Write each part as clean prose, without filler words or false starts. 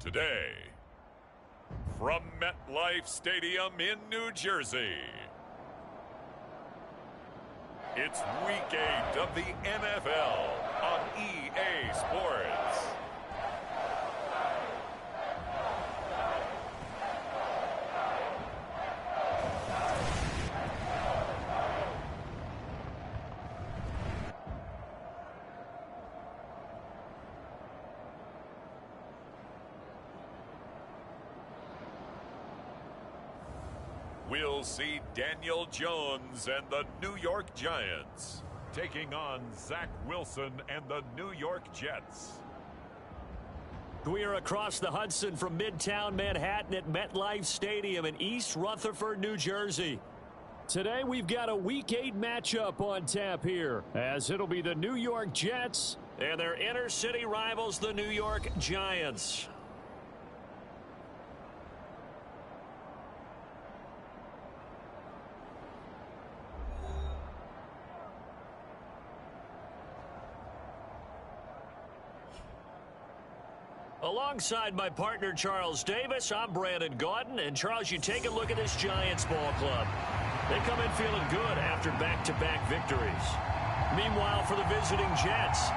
Today, from MetLife Stadium in New Jersey, it's Week 8 of the NFL on EA Sports. We'll see Daniel Jones and the New York Giants taking on Zach Wilson and the New York Jets. We are across the Hudson from Midtown Manhattan at MetLife Stadium in East Rutherford, New Jersey. Today we've got a Week 8 matchup on tap here, as it'll be the New York Jets and their inner city rivals, the New York Giants. Alongside my partner, Charles Davis, I'm Brandon Gaudin. And, Charles, you take a look at this Giants ball club. They come in feeling good after back-to-back victories. Meanwhile, for the visiting Jets,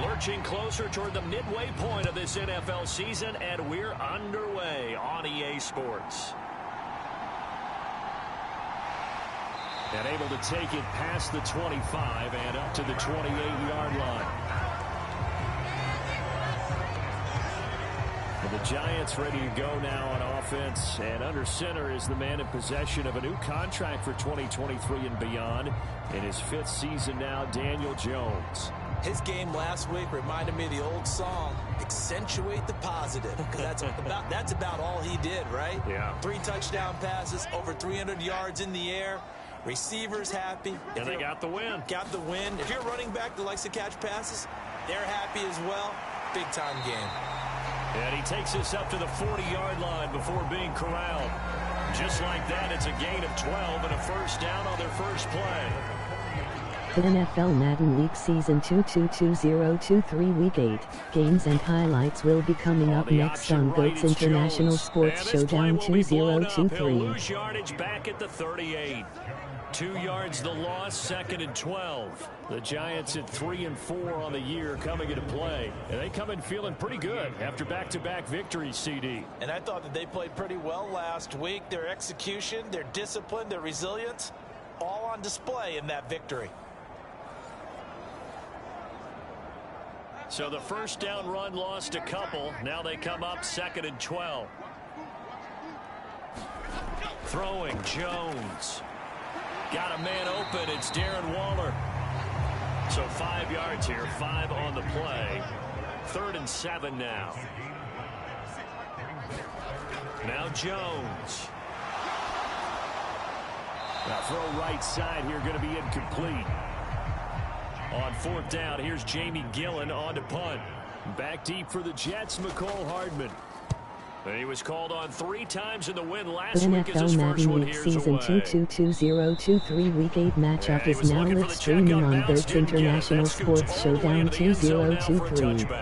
lurching closer toward the midway point of this NFL season, and we're underway on EA Sports. And able to take it past the 25 and up to the 28-yard line. And the Giants ready to go now on offense, and under center is the man in possession of a new contract for 2023 and beyond. In his 5th season now, Daniel Jones. His game last week reminded me of the old song, accentuate the positive, because that's about all he did, right? Yeah. 3 touchdown passes, over 300 yards in the air, receivers happy. And they got the win. Got the win. If you're a running back that likes to catch passes, they're happy as well. Big-time game. And he takes this up to the 40-yard line before being corralled. Just like that, it's a gain of 12 and a first down on their first play. The NFL Madden League Season 222023 Week 8 games and highlights will be coming up next on GOAT's International Sports Showdown 2023. Lose yardage back at the 38. 2 yards the loss, 2nd and 12. The Giants at 3-4 on the year coming into play. And they come in feeling pretty good after back-to-back victories, CD. And I thought that they played pretty well last week. Their execution, their discipline, their resilience, all on display in that victory. So the first down run lost a couple. Now they come up 2nd and 12. Throwing Jones. Got a man open. It's Darren Waller. So 5 yards here. 5 on the play. 3rd and 7 now. Now Jones. Now throw right side here. Going to be incomplete. On 4th down, here's Jamie Gillen on to punt. Back deep for the Jets, McCole Hardman. And he was called on 3 times in the win last week as his first one League here's Season away. 222023 Week 8 matchup is now live streaming on GOAT's International Sports Showdown 2023.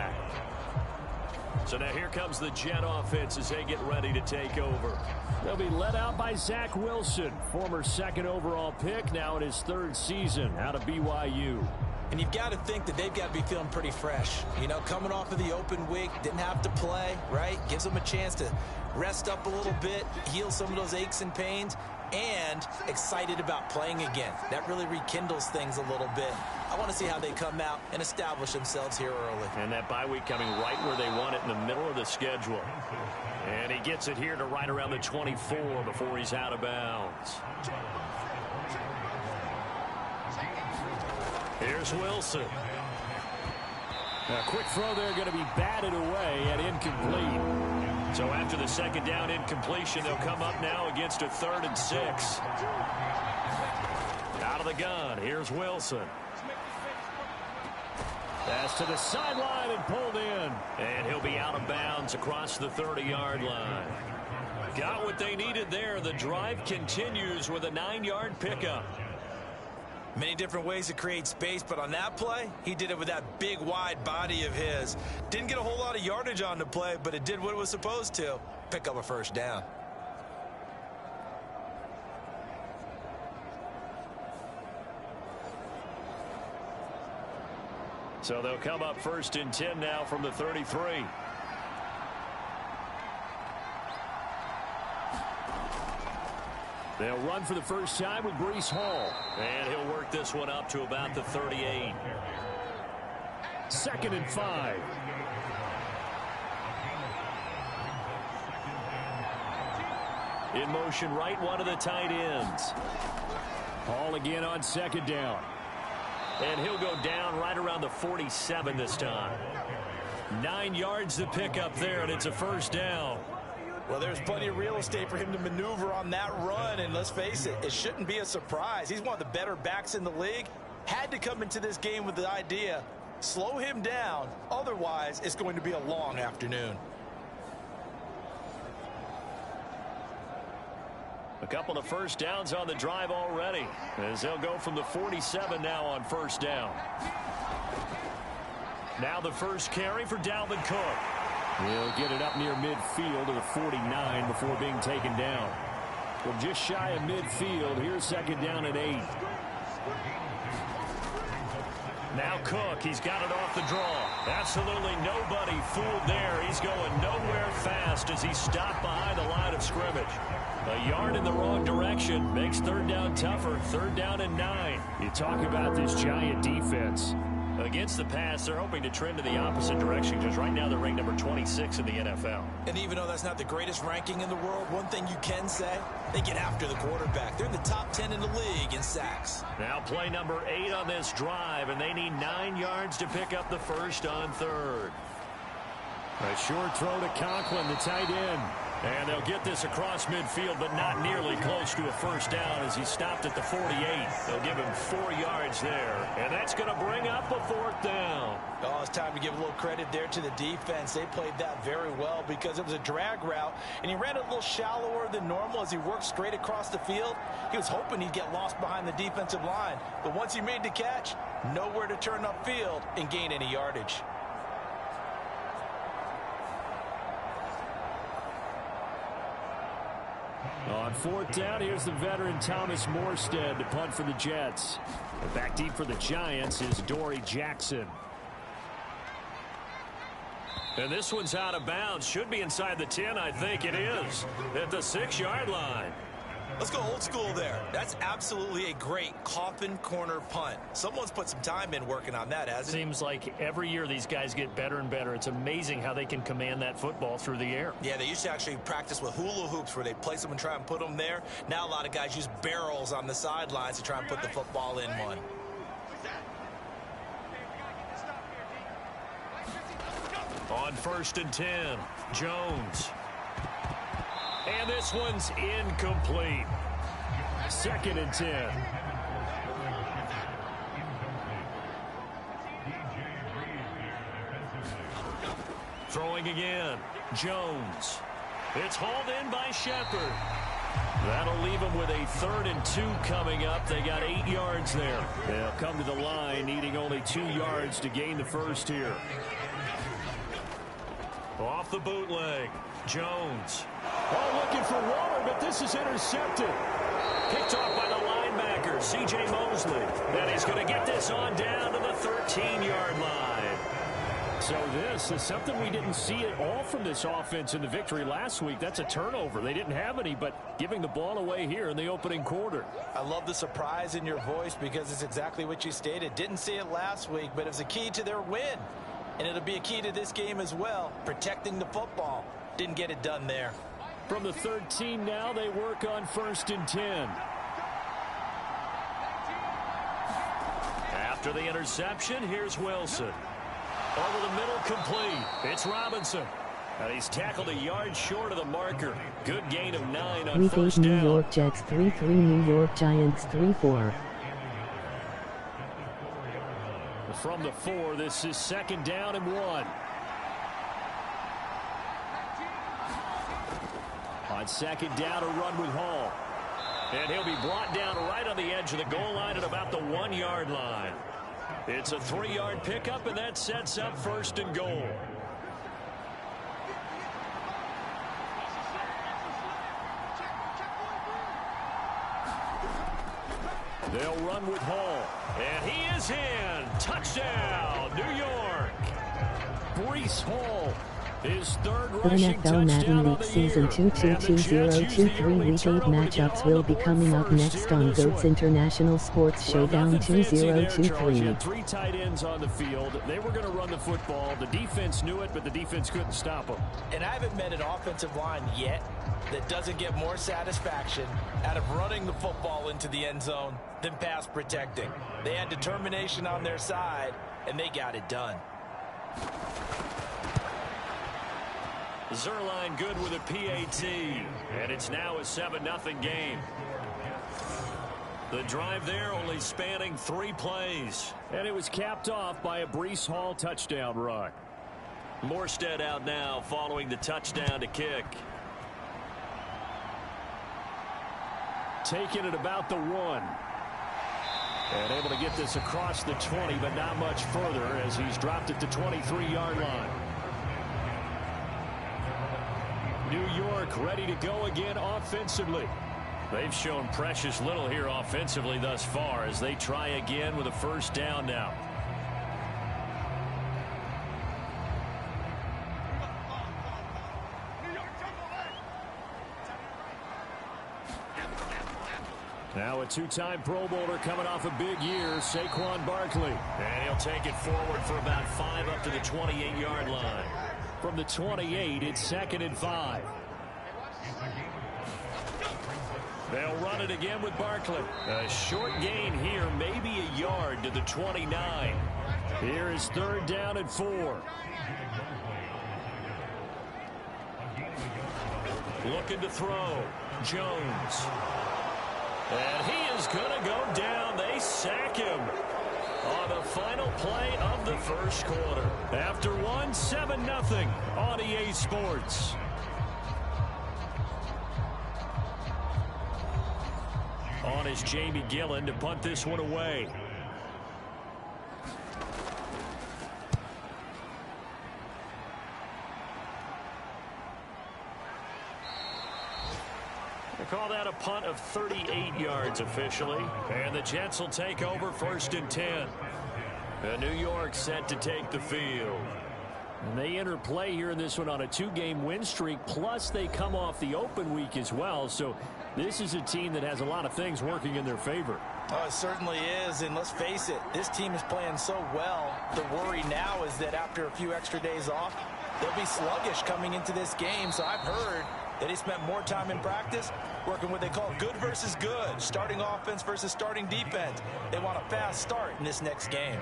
So now here comes the Jet offense as they get ready to take over. They'll be led out by Zach Wilson, former 2nd overall pick, now in his 3rd season out of BYU. And you've got to think that they've got to be feeling pretty fresh. You know, coming off of the open week, didn't have to play, right? Gives them a chance to rest up a little bit, heal some of those aches and pains, and excited about playing again. That really rekindles things a little bit. I want to see how they come out and establish themselves here early. And that bye week coming right where they want it in the middle of the schedule. And he gets it here to right around the 24 before he's out of bounds. Here's Wilson. A quick throw there going to be batted away and incomplete. So after the 2nd down incompletion, they'll come up now against a 3rd and 6. Out of the gun, here's Wilson. Pass to the sideline and pulled in. And he'll be out of bounds across the 30-yard line. Got what they needed there. The drive continues with a 9-yard pickup. Many different ways to create space, but on that play, he did it with that big, wide body of his. Didn't get a whole lot of yardage on the play, but it did what it was supposed to. Pick up a first down. So they'll come up 1st and 10 now from the 33. They'll run for the first time with Breece Hall. And he'll work this one up to about the 38. 2nd and 5. In motion right, one of the tight ends. Hall again on 2nd down. And he'll go down right around the 47 this time. 9 yards to pick up there, and it's a first down. Well, there's plenty of real estate for him to maneuver on that run, and let's face it, it shouldn't be a surprise. He's one of the better backs in the league. Had to come into this game with the idea, slow him down, otherwise it's going to be a long afternoon. A couple of first downs on the drive already, as they'll go from the 47 now on first down. Now the first carry for Dalvin Cook. He'll get it up near midfield to the 49 before being taken down. Well, just shy of midfield. Here's 2nd down and 8. Now Cook, he's got it off the draw. Absolutely nobody fooled there. He's going nowhere fast as he's stopped behind the line of scrimmage. A yard in the wrong direction makes 3rd down tougher. 3rd down and 9. You talk about this Giant defense. Against the pass, they're hoping to trend in the opposite direction because right now they're ranked number 26 in the NFL. And even though that's not the greatest ranking in the world, one thing you can say, they get after the quarterback. They're in the top 10 in the league in sacks. Now play number 8 on this drive, and they need 9 yards to pick up the first on 3rd. A short throw to Conklin, the tight end. And they'll get this across midfield, but not nearly close to a first down as he stopped at the 48. They'll give him 4 yards there, and that's going to bring up a 4th down. Oh, it's time to give a little credit there to the defense. They played that very well because it was a drag route, and he ran it a little shallower than normal as he worked straight across the field. He was hoping he'd get lost behind the defensive line, but once he made the catch, nowhere to turn upfield and gain any yardage. On 4th down, here's the veteran Thomas Morstead to punt for the Jets. Back deep for the Giants is Dory Jackson. And this one's out of bounds. Should be inside the 10, I think it is. At the 6-yard line. Let's go old school there. That's absolutely a great coffin corner punt. Someone's put some time in working on that, hasn't it? Seems like every year these guys get better and better. It's amazing how they can command that football through the air. Yeah, they used to actually practice with hula hoops where they place them and try and put them there. Now a lot of guys use barrels on the sidelines to try and put the football in one. On 1st and 10, Jones. And this one's incomplete. 2nd and 10. Throwing again. Jones. It's hauled in by Shepard. That'll leave them with a 3rd and 2 coming up. They got 8 yards there. They'll come to the line needing only 2 yards to gain the first here. Off the bootleg. Jones. Oh, looking for water, but this is intercepted. Picked off by the linebacker, C.J. Mosley. And he's going to get this on down to the 13-yard line. So this is something we didn't see at all from this offense in the victory last week. That's a turnover. They didn't have any, but giving the ball away here in the opening quarter. I love the surprise in your voice because it's exactly what you stated. Didn't see it last week, but it was a key to their win. And it'll be a key to this game as well, protecting the football. Didn't get it done there. From the 13 now, they work on 1st and 10. After the interception, here's Wilson. Over the middle, complete. It's Robinson. And he's tackled a yard short of the marker. Good gain of 9 on Week 1st 8 down. New York Jets 3-3 New York Giants 3-4. From the 4, this is 2nd down and 1. On on second down, a run with Hall. And he'll be brought down right on the edge of the goal line at about the 1-yard line. It's a 3-yard pickup, and that sets up first and goal. They'll run with Hall. And he is in. Touchdown, New York. Breece Hall, his third rushing NFL Madden touchdown League of the Season year. 222023 Week 8 matchups will be coming up next on GOATS International Sports Showdown 2023. 3 tight ends on the field. They were going to run the football. The defense knew it, but the defense couldn't stop them. And I haven't met an offensive line yet that doesn't get more satisfaction out of running the football into the end zone than pass protecting. They had determination on their side, and they got it done. Zerline good with a PAT, and it's now a 7-0 game. The drive there only spanning 3 plays, and it was capped off by a Breece Hall touchdown run. Morstead out now following the touchdown to kick. Taking it about the 1. And able to get this across the 20, but not much further as he's dropped it to 23-yard line. New York ready to go again offensively. They've shown precious little here offensively thus far as they try again with a first down now. Now a 2-time Pro Bowler coming off a big year, Saquon Barkley. And he'll take it forward for about 5 up to the 28-yard line. From the 28, it's 2nd and 5. They'll run it again with Barkley. A short gain here, maybe a yard to the 29. Here is 3rd down and 4. Looking to throw. Jones. And he is going to go down. They sack him on the final play of the first quarter. After 7-0 on EA Sports. On is Jamie Gillen to punt this one away. They call that a punt of 38 yards officially. And the Jets will take over 1st and 10. And New York set to take the field. And they enter play here in this one on a 2-game win streak, plus they come off the open week as well. So this is a team that has a lot of things working in their favor. Oh, it certainly is, and let's face it, this team is playing so well. The worry now is that after a few extra days off, they'll be sluggish coming into this game. So I've heard that he spent more time in practice working what they call good versus good, starting offense versus starting defense. They want a fast start in this next game.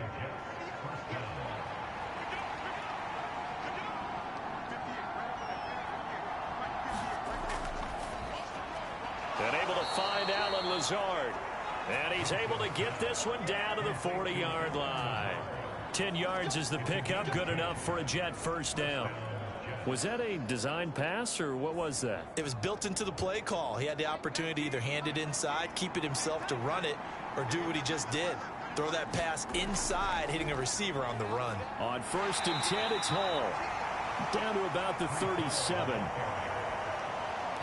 And able to find Alan Lazard. And he's able to get this one down to the 40-yard line. 10 yards is the pickup, good enough for a Jet first down. Was that a design pass, or what was that? It was built into the play call. He had the opportunity to either hand it inside, keep it himself to run it, or do what he just did. Throw that pass inside, hitting a receiver on the run. On 1st and 10, it's Hall. Down to about the 37.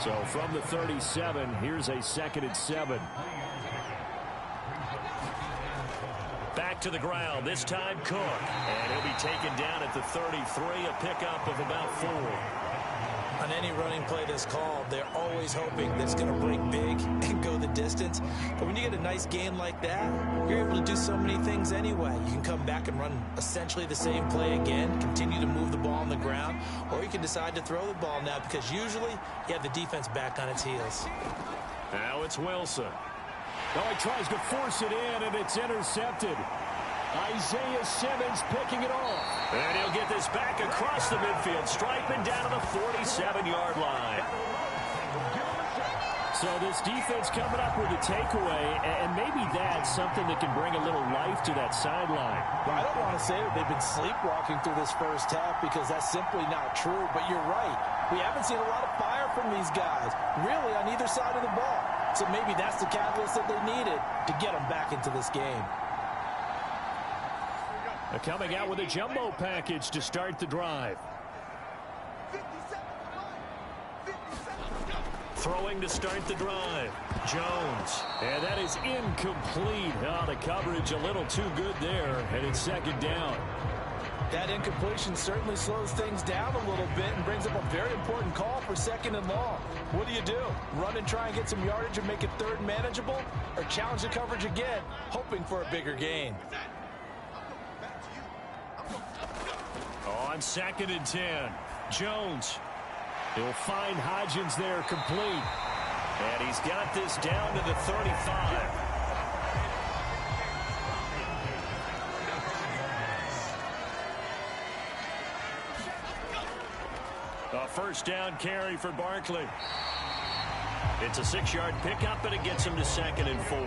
So from the 37, here's a 2nd and 7. Back to the ground, this time Cook. And he'll be taken down at the 33, a pickup of about 4. On any running play that's called, they're always hoping that it's going to break big and go the distance. But when you get a nice game like that, you're able to do so many things anyway. You can come back and run essentially the same play again, continue to move the ball on the ground, or you can decide to throw the ball now because usually you have the defense back on its heels. Now it's Wilson. Oh, he tries to force it in, and it's intercepted. Isaiah Simmons picking it off. And he'll get this back across the midfield, striping down to the 47-yard line. So this defense coming up with a takeaway, and maybe that's something that can bring a little life to that sideline. Well, I don't want to say that they've been sleepwalking through this first half because that's simply not true, but you're right. We haven't seen a lot of fire enough from these guys, really on either side of the ball. So maybe that's the catalyst that they needed to get them back into this game. They're coming out with a jumbo package to start the drive. Throwing to start the drive. Jones. And that is incomplete. Oh, the coverage a little too good there, and it's second down. That incompletion certainly slows things down a little bit and brings up a very important call for second and long. What do? Run and try and get some yardage and make it third and manageable? Or challenge the coverage again, hoping for a bigger gain? On second and 10, Jones. He'll find Hodgins there complete. And he's got this down to the 35. A first down carry for Barkley. It's a 6-yard pickup, and it gets him to second and 4.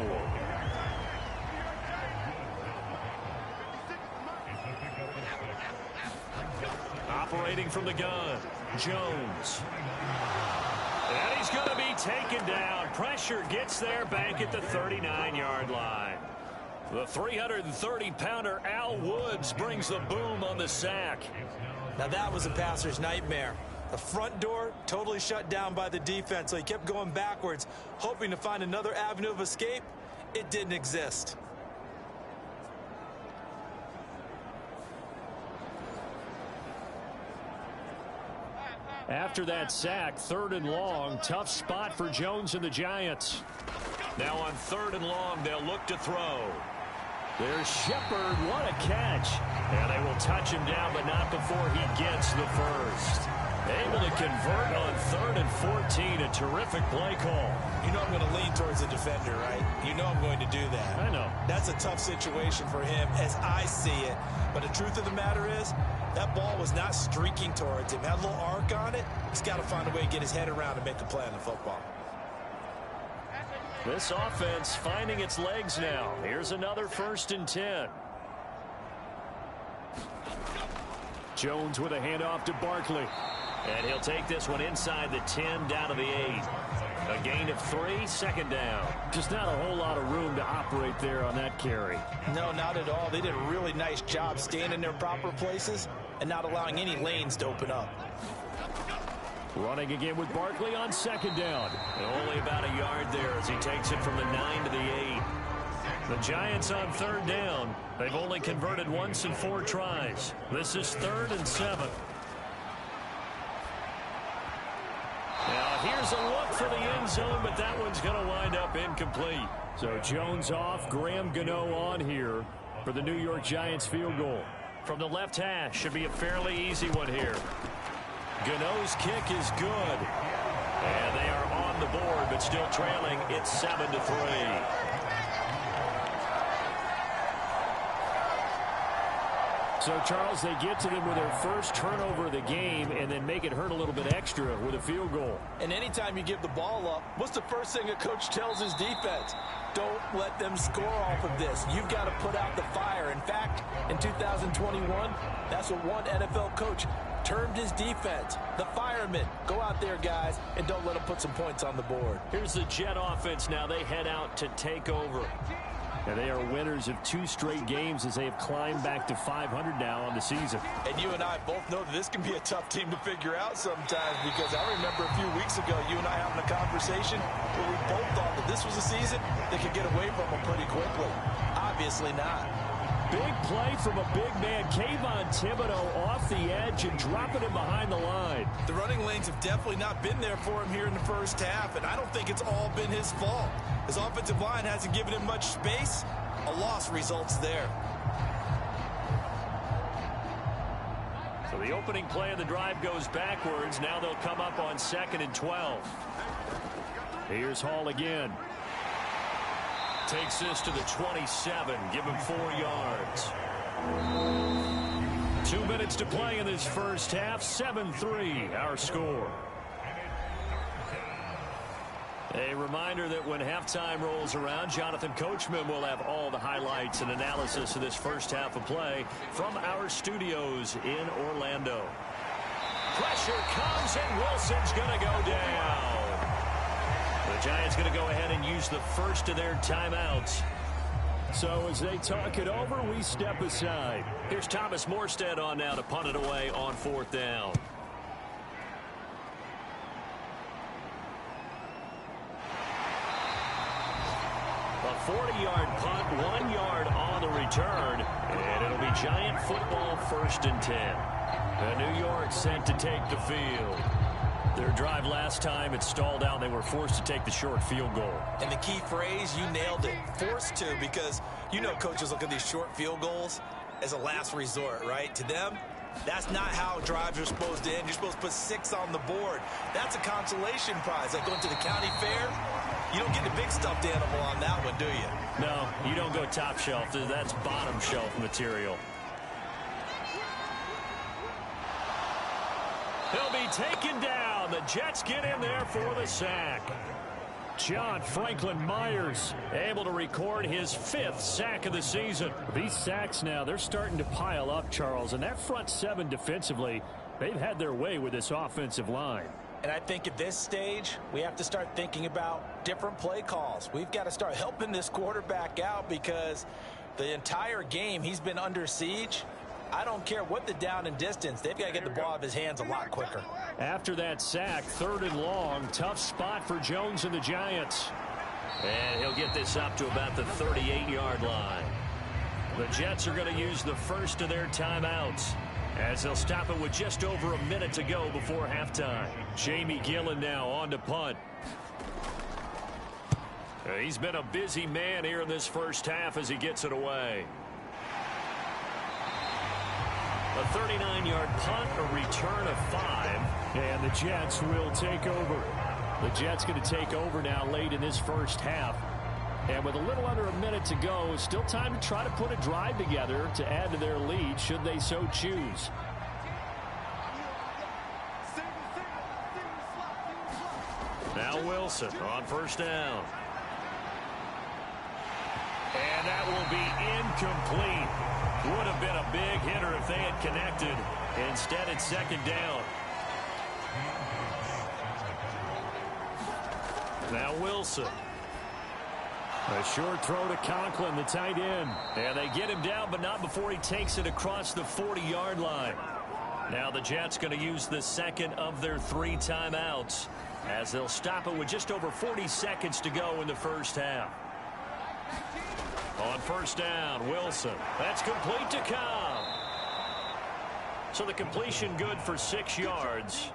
Operating from the gun, Jones. And he's going to be taken down. Pressure gets there back at the 39-yard line. The 330-pounder Al Woods brings the boom on the sack. Now that was a passer's nightmare. The front door totally shut down by the defense, so he kept going backwards, hoping to find another avenue of escape. It didn't exist. After that sack, third and long, tough spot for Jones and the Giants. Now on third and long, they'll look to throw. There's Shepard. What a catch. And they will touch him down, but not before he gets the first. Able to convert on third and 14. A terrific play call. You know I'm going to lean towards the defender, right? You know I'm going to do that. I know. That's a tough situation for him as I see it. But the truth of the matter is, that ball was not streaking towards him. Had a little arc on it. He's got to find a way to get his head around and make a play on the football. This offense finding its legs now. Here's another first and 10. Jones with a handoff to Barkley. And he'll take this one inside the 10 down to the 8. A gain of 3, second down. Just not a whole lot of room to operate there on that carry. No, not at all. They did a really nice job staying in their proper places and not allowing any lanes to open up. Running again with Barkley on second down. And only about a yard there as he takes it from the 9 to the 8. The Giants on third down. They've only converted once in 4 tries. This is third and 7. Now here's a look for the end zone, but that one's going to wind up incomplete. So Jones off, Graham Gano on here for the New York Giants field goal. From the left hash, should be a fairly easy one here. Gano's kick is good. And they are on the board, but still trailing. It's 7-3. So, Charles, they get to them with their first turnover of the game and then make it hurt a little bit extra with a field goal. And anytime you give the ball up, what's the first thing a coach tells his defense? Don't let them score off of this. You've got to put out the fire. In fact, in 2021, that's what one NFL coach termed his defense. The firemen. Go out there, guys, and don't let them put some points on the board. Here's the Jet offense now. They head out to take over. And they are winners of 2 straight games as they have climbed back to 500 now on the season. And you and I both know that this can be a tough team to figure out sometimes, because I remember a few weeks ago you and I having a conversation where we both thought that this was a season that could get away from them pretty quickly. Obviously not. Big play from a big man. Kayvon Thibodeau off the edge and dropping him behind the line. The running lanes have definitely not been there for him here in the first half, and I don't think it's all been his fault. His offensive line hasn't given him much space. A loss results there. So the opening play of the drive goes backwards. Now they'll come up on 2nd and 12. Here's Hall again. Takes this to the 27. Give him 4 yards. 2 minutes to play in this first half. 7-3 our score. A reminder that when halftime rolls around, Jonathan Coachman will have all the highlights and analysis of this first half of play from our studios in Orlando. pressure comes, and Wilson's going to go down. The Giants going to go ahead and use the first of their timeouts. So as they talk it over, we step aside. Here's Thomas Morstead on now to punt it away on 4th down. A 40-yard punt, 1 yard on the return, and it'll be Giant football 1st and 10. And New York sent to take the field. Their drive last time, it stalled out. They were forced to take the short field goal. And the key phrase, you nailed it, forced to, because you know coaches look at these short field goals as a last resort, right? To them, that's not how drives are supposed to end. You're supposed to put 6 on the board. That's a consolation prize. Like going to the county fair, you don't get the big stuffed animal on that one, do you? No, you don't go top shelf. That's bottom shelf material. He'll be taken down. The Jets get in there for the sack. John Franklin Myers able to record his 5th sack of the season. These sacks now, they're starting to pile up, Charles. And that front 7 defensively, they've had their way with this offensive line. And I think at this stage, we have to start thinking about different play calls. We've got to start helping this quarterback out because the entire game he's been under siege. I don't care what the down and distance. They've got to get the ball out of his hands a lot quicker. After that sack, 3rd and long, tough spot for Jones and the Giants. And he'll get this up to about the 38-yard line. The Jets are going to use the first of their timeouts as they'll stop it with just over a minute to go before halftime. Jamie Gillen now on to punt. He's been a busy man here in this first half as he gets it away. A 39-yard punt, a return of 5, and the Jets will take over. The Jets going to take over now late in this first half. And with a little under a minute to go, still time to try to put a drive together to add to their lead should they so choose. Now Wilson on 1st down. And that will be incomplete. Would have been a big hitter if they had connected. Instead, it's 2nd down. Now Wilson. A short throw to Conklin, the tight end. And they get him down, but not before he takes it across the 40-yard line. Now the Jets going to use the 2nd of their 3 timeouts as they'll stop it with just over 40 seconds to go in the first half. On 1st down, Wilson. That's complete to Cobb. So the completion good for 6 yards.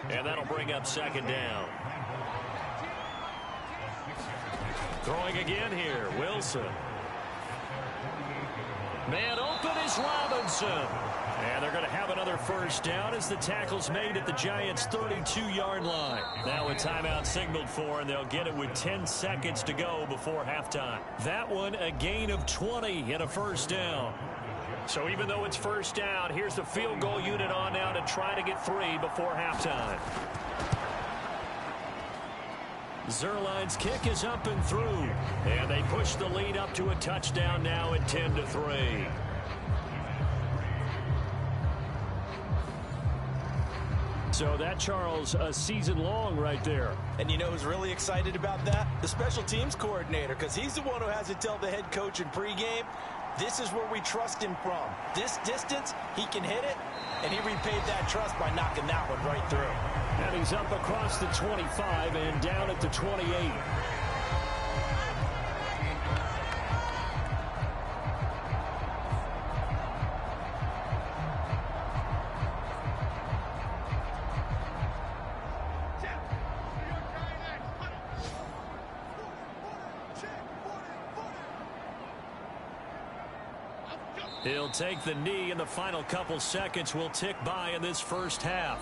And that'll bring up 2nd down. Throwing again here, Wilson. Man open is Robinson. And they're going to have another 1st down as the tackle's made at the Giants' 32-yard line. Now a timeout signaled for, and they'll get it with 10 seconds to go before halftime. That one a gain of 20 and a 1st down. So even though it's 1st down, here's the field goal unit on now to try to get 3 before halftime. Zerline's kick is up and through, and they push the lead up to a touchdown now at 10-3. So that, Charles, a season long right there. And you know who's really excited about that? The special teams coordinator, because he's the one who has to tell the head coach in pregame, this is where we trust him from. This distance, he can hit it, and he repaid that trust by knocking that one right through. And he's up across the 25 and down at the 28. He'll take the knee, and the final couple seconds will tick by in this first half.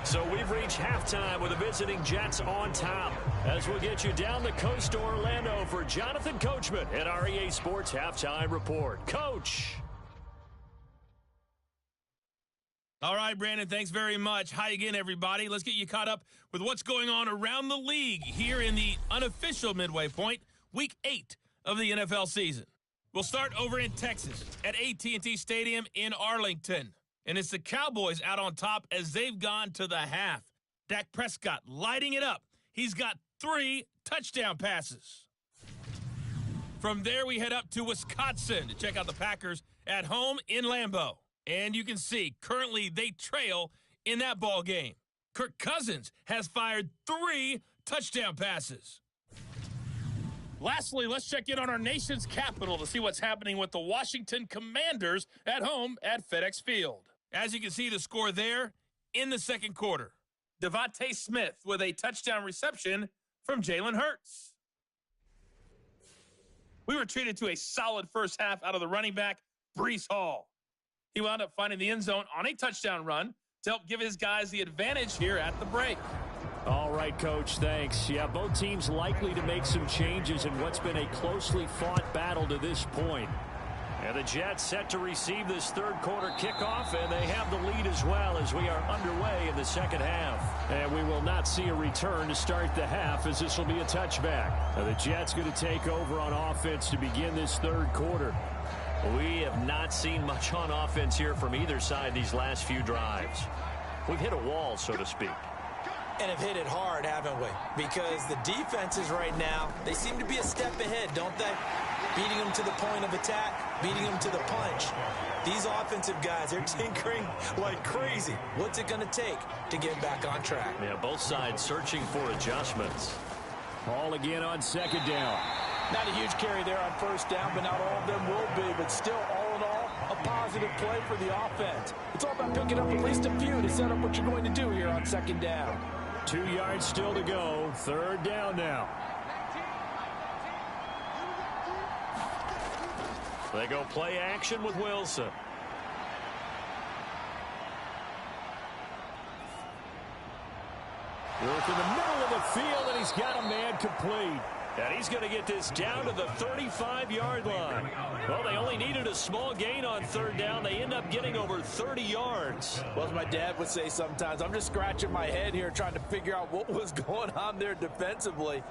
So we've reached halftime with the visiting Jets on top. As we'll get you down the coast to Orlando for Jonathan Coachman at our EA Sports Halftime Report. Coach. All right, Brandon, thanks very much. Hi again, everybody. Let's get you caught up with what's going on around the league here in the unofficial midway point, Week 8 of the NFL season. We'll start over in Texas at AT&T Stadium in Arlington. and it's the Cowboys out on top as they've gone to the half. Dak Prescott lighting it up. He's got 3 touchdown passes. From there, we head up to Wisconsin to check out the Packers at home in Lambeau. And you can see, currently they trail in that ball game. Kirk Cousins has fired 3 touchdown passes. Lastly, let's check in on our nation's capital to see what's happening with the Washington Commanders at home at FedEx Field. As you can see, the score there in the second quarter. Devontae Smith with a touchdown reception from Jalen Hurts. We were treated to a solid first half out of the running back, Breece Hall. He wound up finding the end zone on a touchdown run to help give his guys the advantage here at the break. All right, Coach, thanks. Yeah, both teams likely to make some changes in what's been a closely fought battle to this point. And the Jets set to receive this third quarter kickoff, and they have the lead as well as we are underway in the second half. And we will not see a return to start the half as this will be a touchback. Now the Jets going to take over on offense to begin this third quarter. We have not seen much on offense here from either side these last few drives. We've hit a wall, so to speak. And have hit it hard, haven't we? Because the defenses right now, they seem to be a step ahead, don't they? Beating them to the point of attack, beating them to the punch. These offensive guys, they're tinkering like crazy. What's it going to take to get back on track? Yeah, both sides searching for adjustments. Ball again on second down. Not a huge carry there on first down, but not all of them will be. But still, all in all, a positive play for the offense. It's all about picking up at least a few to set up what you're going to do here on second down. 2 yards still to go. Third down now. They go play action with Wilson. Work in the middle of the field, and he's got a man complete. And he's going to get this down to the 35-yard line. Well, they only needed a small gain on third down. They end up getting over 30 yards. Well, as my dad would say sometimes, I'm just scratching my head here trying to figure out what was going on there defensively.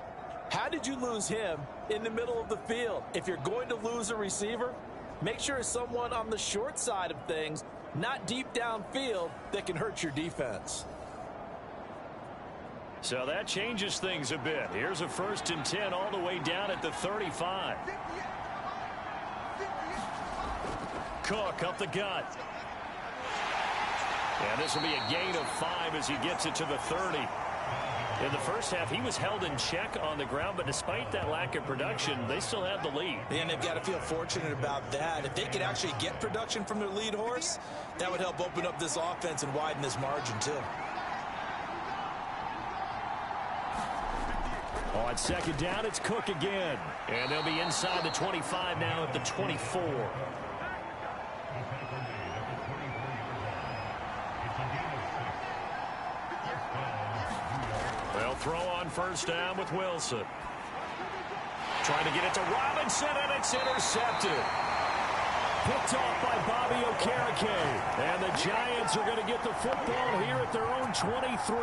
How did you lose him in the middle of the field? If you're going to lose a receiver, make sure it's someone on the short side of things, not deep downfield, that can hurt your defense. So that changes things a bit. Here's a 1st and 10 all the way down at the 35. Cook up the gut. And this will be a gain of 5 as he gets it to the 30. In the first half, he was held in check on the ground, but despite that lack of production, they still have the lead. And they've got to feel fortunate about that. If they could actually get production from their lead horse, that would help open up this offense and widen this margin, too. On second down, it's Cook again. And they'll be inside the 25 now at the 24. They'll throw on first down with Wilson. Trying to get it to Robinson, and it's intercepted. Picked off by Bobby Okereke. And the Giants are going to get the football here at their own 23.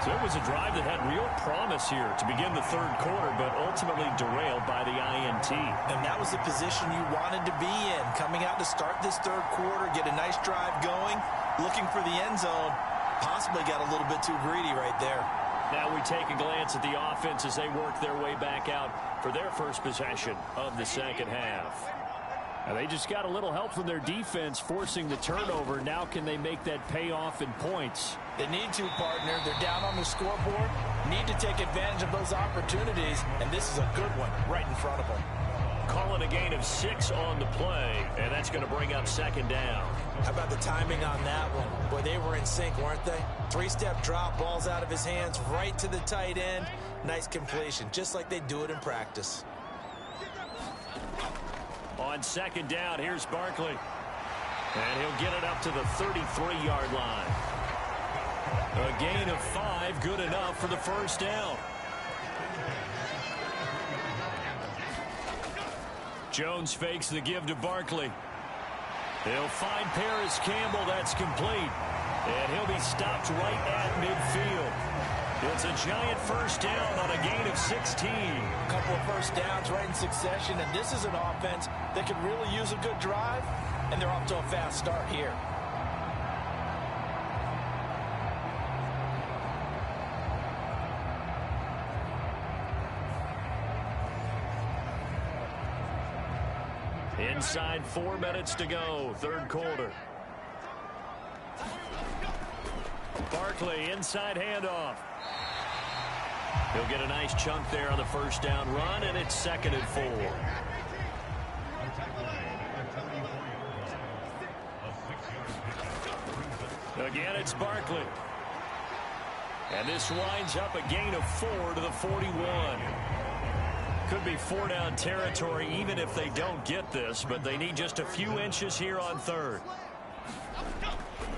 So it was a drive that had real promise here to begin the third quarter, but ultimately derailed by the INT. And that was the position you wanted to be in. Coming out to start this third quarter, get a nice drive going, looking for the end zone. Possibly got a little bit too greedy right there. Now we take a glance at the offense as they work their way back out for their first possession of the second half. And they just got a little help from their defense forcing the turnover. Now can they make that pay off in points? They need to, partner. They're down on the scoreboard. Need to take advantage of those opportunities, and this is a good one right in front of them. Calling a gain of 6 on the play, and that's going to bring up second down. How about the timing on that one? Boy, they were in sync, weren't they? 3-step drop, ball's out of his hands, right to the tight end. Nice completion, just like they do it in practice. On second down, here's Barkley. And he'll get it up to the 33-yard line. A gain of 5, good enough for the first down. Jones fakes the give to Barkley. He'll find Paris Campbell. That's complete. And he'll be stopped right at midfield. It's a giant first down on a gain of 16. A couple of first downs right in succession, and this is an offense that could really use a good drive, and they're off to a fast start here. Inside 4 minutes to go, third quarter. Barkley, inside handoff. He'll get a nice chunk there on the first down run, and it's 2nd and 4. Again, it's Barkley. And this winds up a gain of 4 to the 41. Could be 4-down territory even if they don't get this, but they need just a few inches here on third.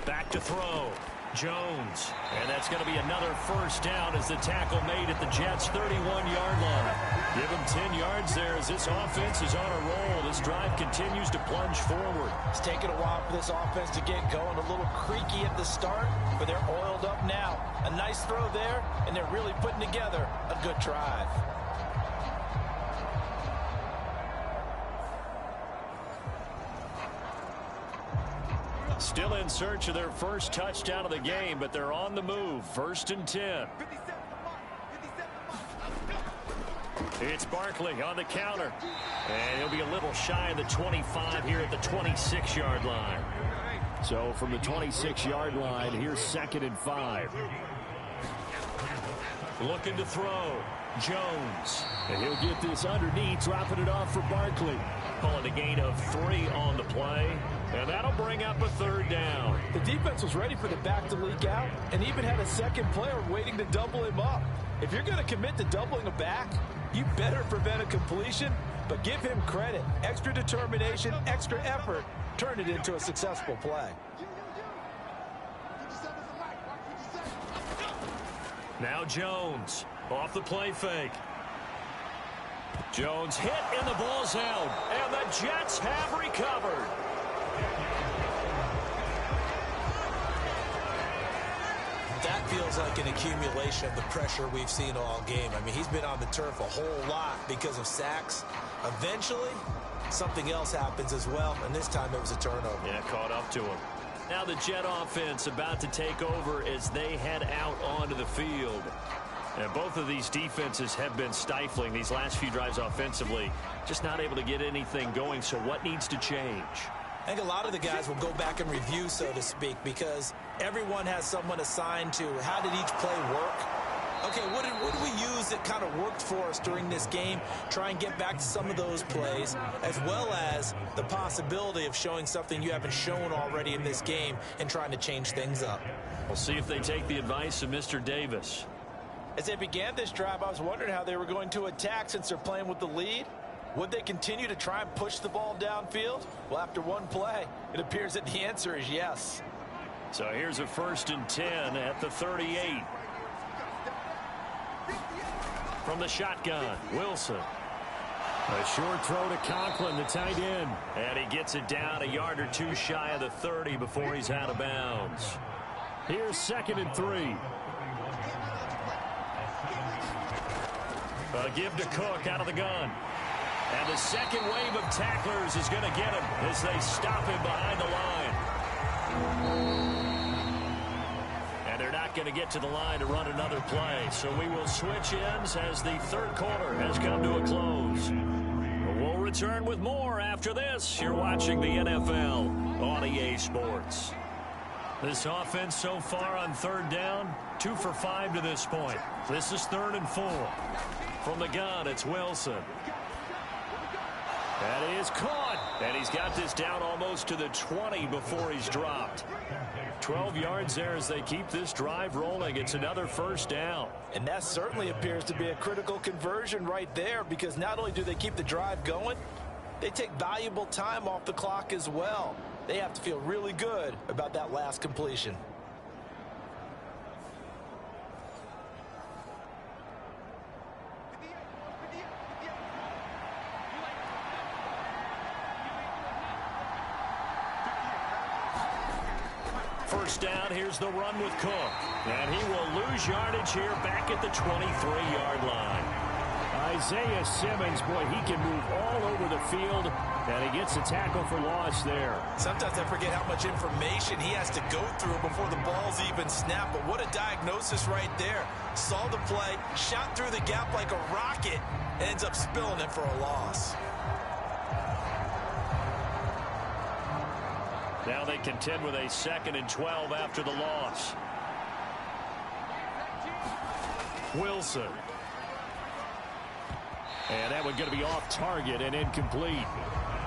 Back to throw. Jones. And that's going to be another first down as the tackle made at the Jets' 31-yard line. Give him 10 yards there as this offense is on a roll. This drive continues to plunge forward. It's taken a while for this offense to get going. A little creaky at the start, but they're oiled up now. A nice throw there, and they're really putting together a good drive. Still in search of their first touchdown of the game, but they're on the move. 1st and 10. It's Barkley on the counter. And he'll be a little shy of the 25 here at the 26-yard line. So from the 26-yard line, here's 2nd and 5. Looking to throw. Jones. And he'll get this underneath, dropping it off for Barkley. Calling a gain of 3 on the play. And that'll bring up a 3rd down. The defense was ready for the back to leak out and even had a second player waiting to double him up. If you're going to commit to doubling a back, you better prevent a completion, but give him credit. Extra determination, extra effort, turn it into a successful play. Now Jones off the play fake. Jones hit and the ball's out. And the Jets have recovered. That feels like an accumulation of the pressure we've seen all game. I mean, he's been on the turf a whole lot because of sacks. Eventually, something else happens as well, and this time it was a turnover. Yeah, caught up to him. Now the Jet offense about to take over as they head out onto the field. And both of these defenses have been stifling these last few drives offensively. Just not able to get anything going, so what needs to change? I think a lot of the guys will go back and review, so to speak, because everyone has someone assigned to how did each play work. Okay, what did we use that kind of worked for us during this game? Try and get back to some of those plays, as well as the possibility of showing something you haven't shown already in this game and trying to change things up. We'll see if they take the advice of Mr. Davis. As they began this drive, I was wondering how they were going to attack since they're playing with the lead. Would they continue to try and push the ball downfield? Well, after one play, it appears that the answer is yes. So here's a 1st and 10 at the 38. From the shotgun, Wilson. A short throw to Conklin, the tight end. And he gets it down a yard or two shy of the 30 before he's out of bounds. Here's 2nd and 3. A give to Cook out of the gun. And the second wave of tacklers is going to get him as they stop him behind the line. And they're not going to get to the line to run another play. So we will switch ends as the third quarter has come to a close. We'll return with more after this. You're watching the NFL on EA Sports. This offense so far on 3rd down, 2 for 5 to this point. This is 3rd and 4. From the gun, it's Wilson. That is caught. And he's got this down almost to the 20 before he's dropped. 12 yards there as they keep this drive rolling. It's another first down. And that certainly appears to be a critical conversion right there, because not only do they keep the drive going, they take valuable time off the clock as well. They have to feel really good about that last completion. First down, here's the run with Cook. And he will lose yardage here back at the 23-yard line. Isaiah Simmons, boy, he can move all over the field, and he gets a tackle for loss there. Sometimes I forget how much information he has to go through before the ball's even snapped, but what a diagnosis right there. Saw the play, shot through the gap like a rocket, and ends up spilling it for a loss. Now they contend with a 2nd and 12 after the loss. Wilson. And that one's going to be off target and incomplete.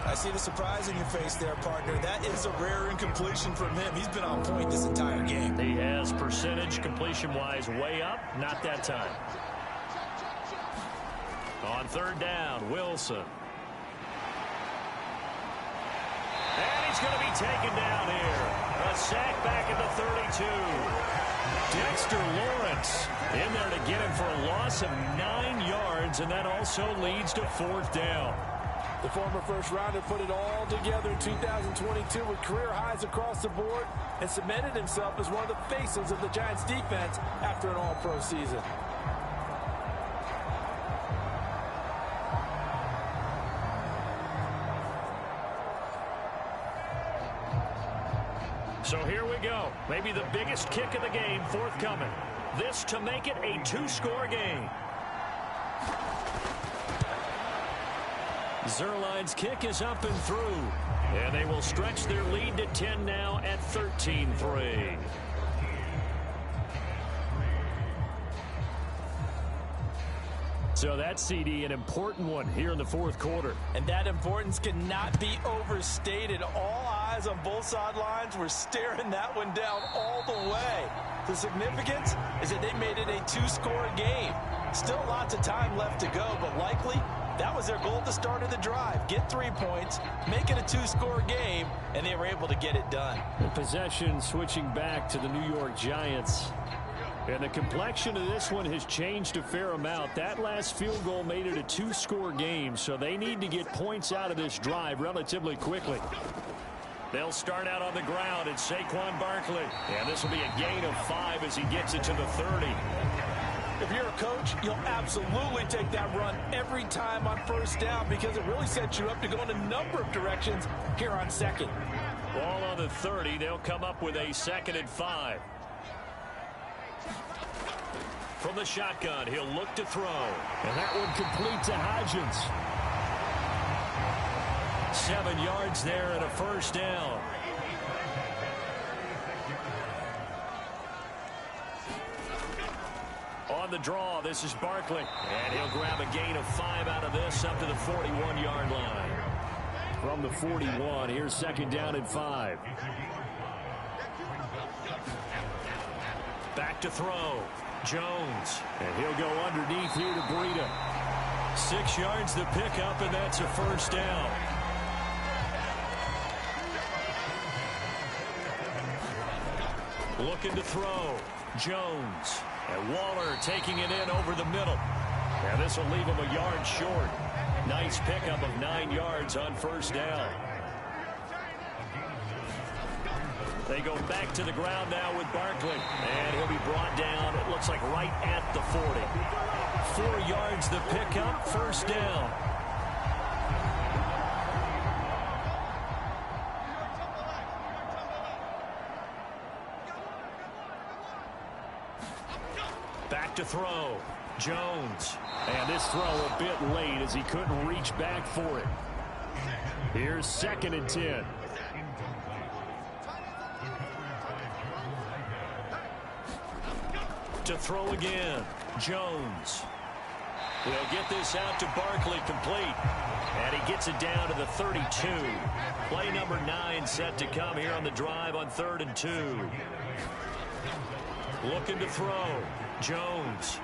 I see the surprise in your face there, partner. That is a rare incompletion from him. He's been on point this entire game. He has percentage completion-wise way up. Not that time. On 3rd down, Wilson. And he's going to be taken down here. A sack back at the 32. Dexter Lawrence in there to get him for a loss of 9 yards, and that also leads to 4th down. The former first-rounder put it all together in 2022 with career highs across the board and cemented himself as one of the faces of the Giants' defense after an all-pro season. So here we go. Maybe the biggest kick of the game forthcoming. This to make it a 2-score game. Zerline's kick is up and through. And they will stretch their lead to 10 now at 13-3. So that CD, an important one here in the 4th quarter. And that importance cannot be overstated. All eyes on both sidelines were staring that one down all the way. The significance is that they made it a 2-score game. Still lots of time left to go, but likely that was their goal at the start of the drive. Get 3 points, make it a 2-score game, and they were able to get it done. The possession switching back to the New York Giants. And the complexion of this one has changed a fair amount. That last field goal made it a 2-score game, so they need to get points out of this drive relatively quickly. They'll start out on the ground at Saquon Barkley. And this will be a gain of 5 as he gets it to the 30. If you're a coach, you'll absolutely take that run every time on 1st down because it really sets you up to go in a number of directions here on 2nd. Ball on the 30. They'll come up with a 2nd and 5. From the shotgun, he'll look to throw. And that one complete to Hodgins. 7 yards there and a 1st down. On the draw, this is Barkley. And he'll grab a gain of 5 out of this up to the 41-yard line. From the 41, here's 2nd down and 5. Back to throw. Jones. And he'll go underneath here to Breida. 6 yards the pickup, and that's a 1st down. Looking to throw. Jones. And Waller taking it in over the middle. And this will leave him a yard short. Nice pickup of 9 yards on 1st down. They go back to the ground now with Barkley. And he'll be brought down, it looks like right at the 40. 4 yards the pickup, 1st down. Back to throw. Jones. And this throw a bit late as he couldn't reach back for it. Here's 2nd and 10. To throw again. Jones. They'll get this out to Barkley complete. And he gets it down to the 32. Play number 9 set to come here on the drive on 3rd and 2. Looking to throw. Jones.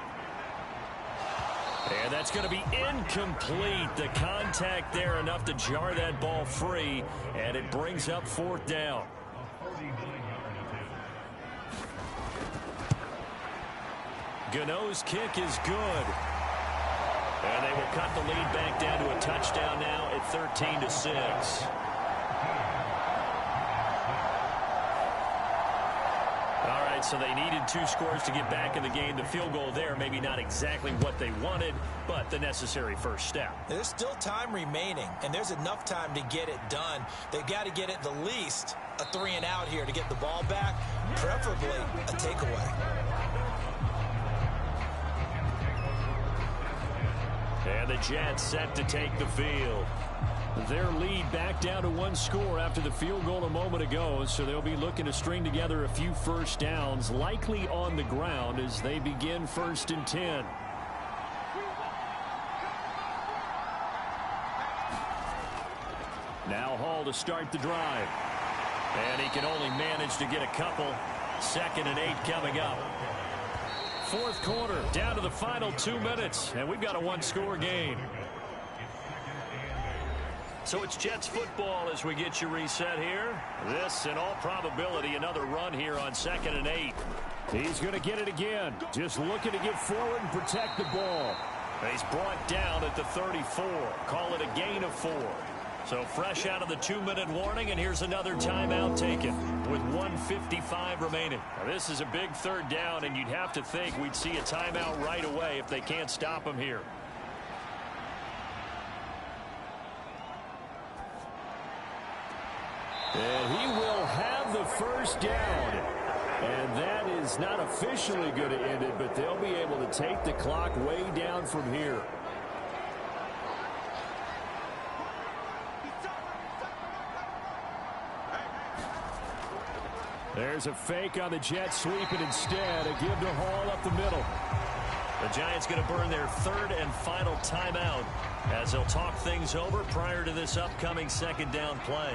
And that's going to be incomplete. The contact there enough to jar that ball free. And it brings up 4th down. Gano's kick is good. And they will cut the lead back down to a touchdown now at 13-6. All right, so they needed 2 scores to get back in the game. The field goal there, maybe not exactly what they wanted, but the necessary first step. There's still time remaining, and there's enough time to get it done. They've got to get it the least a 3-and-out here to get the ball back, preferably a takeaway. And the Jets set to take the field. Their lead back down to one score after the field goal a moment ago, so they'll be looking to string together a few first downs, likely on the ground as they begin 1st and 10. Now Hall to start the drive. And he can only manage to get a couple. 2nd and 8 coming up. 4th quarter, down to the final 2 minutes, and we've got a one-score game. So it's Jets football as we get you reset here. This, in all probability, another run here on 2nd and 8. He's going to get it again. Just looking to get forward and protect the ball. He's brought down at the 34. Call it a gain of 4. So fresh out of the 2-minute warning, and here's another timeout taken with 1:55 remaining. Now, this is a big 3rd down, and you'd have to think we'd see a timeout right away if they can't stop him here. And he will have the first down. And that is not officially going to end it, but they'll be able to take the clock way down from here. There's a fake on the Jets, sweeping instead. A give to Hall up the middle. The Giants going to burn their 3rd and final timeout as they'll talk things over prior to this upcoming 2nd down play.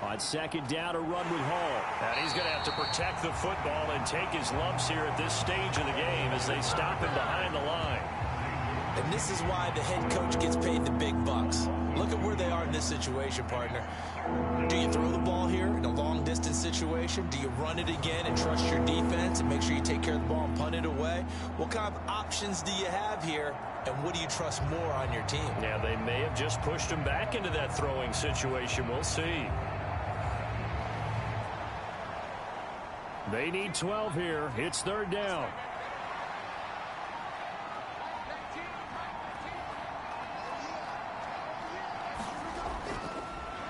On 2nd down, a run with Hall. And he's going to have to protect the football and take his lumps here at this stage of the game as they stop him behind the line. And this is why the head coach gets paid the big bucks. Look at where they are in this situation, partner. Do you throw the ball here in a long-distance situation? Do you run it again and trust your defense and make sure you take care of the ball and punt it away? What kind of options do you have here, and what do you trust more on your team? Yeah, they may have just pushed him back into that throwing situation. We'll see. They need 12 here. It's 3rd down.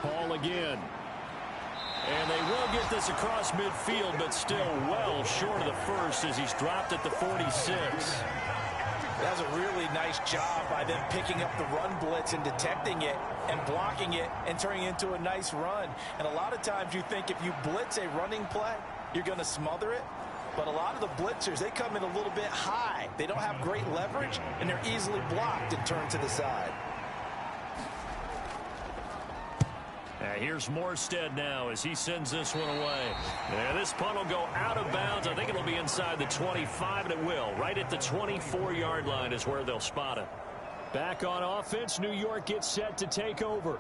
Hall again. And they will get this across midfield, but still well short of the first as he's dropped at the 46. That was a really nice job by them picking up the run blitz and detecting it and blocking it and turning it into a nice run. And a lot of times you think if you blitz a running play, you're going to smother it. But a lot of the blitzers, they come in a little bit high. They don't have great leverage, and they're easily blocked and turned to the side. Here's Morstead now as he sends this one away. And this punt will go out of bounds. I think it'll be inside the 25, and it will. Right at the 24-yard line is where they'll spot it. Back on offense, New York gets set to take over.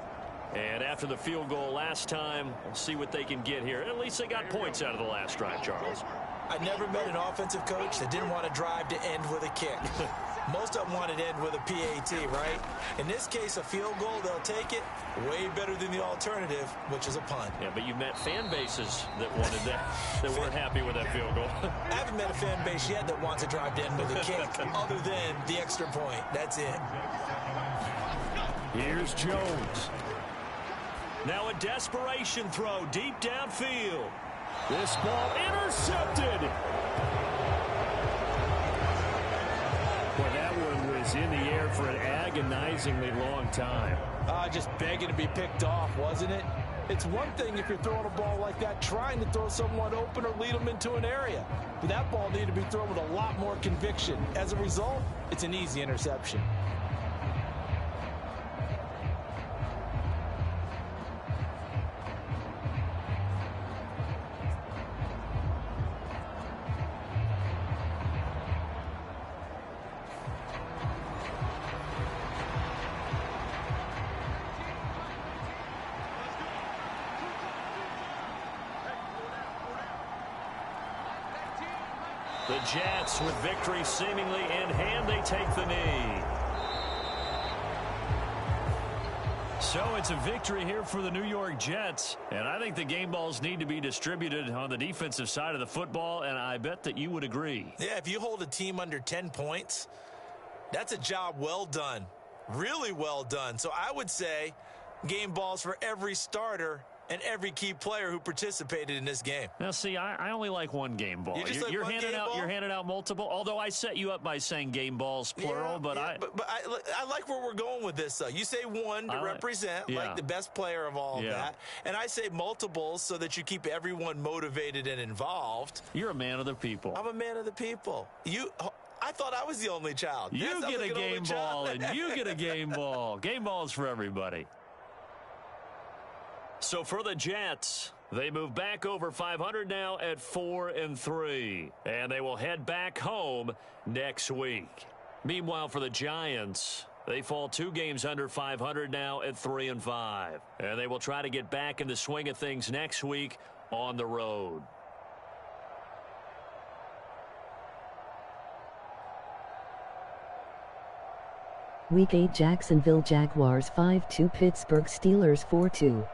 And after the field goal last time, we'll see what they can get here. At least they got points out of the last drive, Charles. I never met an offensive coach that didn't want to drive to end with a kick. Most of them wanted to end with a PAT, right? In this case, a field goal, they'll take it. Way better than the alternative, which is a punt. Yeah, but you met fan bases that wanted that, that weren't happy with that field goal. I haven't met a fan base yet that wants to drive to end with a kick, other than the extra point. That's it. Here's Jones. Now a desperation throw deep downfield. This ball intercepted. Well, that one was in the air for an agonizingly long time. Just begging to be picked off, wasn't it? It's one thing if you're throwing a ball like that, trying to throw someone open or lead them into an area. But that ball needed to be thrown with a lot more conviction. As a result, it's an easy interception. The Jets, with victory seemingly in hand, they take the knee. So it's a victory here for the New York Jets. And I think the game balls need to be distributed on the defensive side of the football, and I bet that you would agree. Yeah, if you hold a team under 10 points, that's a job well done. Really well done. So I would say game balls for every starter and every key player who participated in this game. Now, see, I only like one game ball. You just like you're one handing game out. ball? You're handing out multiple. Although I set you up by saying game balls plural, but I like where we're going with this. Though you say one to represent, like the best player of all of that, and I say multiples so that you keep everyone motivated and involved. You're a man of the people. I'm a man of the people. I thought I was the only child. You get a game ball, and you get a game ball. Game balls for everybody. So for the Jets, they move back over 500 now at 4-3, and they will head back home next week. Meanwhile, for the Giants, they fall 2 games under 500 now at 3-5, and they will try to get back in the swing of things next week on the road. Week 8 Jacksonville Jaguars 5-2 Pittsburgh Steelers 4-2.